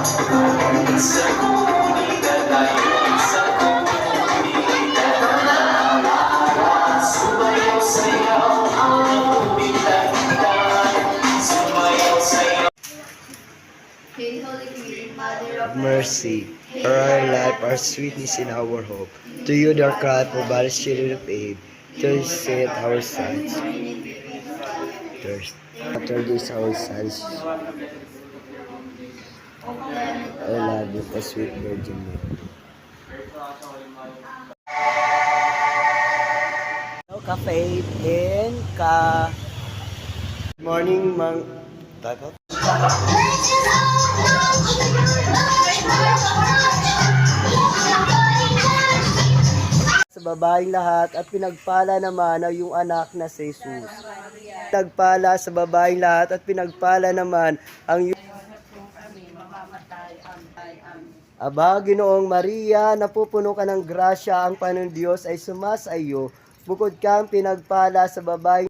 Sa komunidad tayo, sa komunidad sumayaw-sayaw ang komunidad. Sumayaw-sayaw. Hail, Holy Queen, Mother of Mercy, for our life, our sweetness, and our hope. To you, the cry for bodies, children of Abe, to save our sons. After this, our sons. I love you, the sweet Virgin Mary. Hello, Ka-Faith and Ka... Good morning, Mang... Takot? Sa babaeng lahat at pinagpala naman ay yung anak na si Jesus. Pinagpala sa babaeng lahat at pinagpala naman ang Aba, Ginoong Maria, napupuno ka ng grasya, ang Panginoon Diyos ay sumasa iyo. Bukod kang pinagpala sa babaeng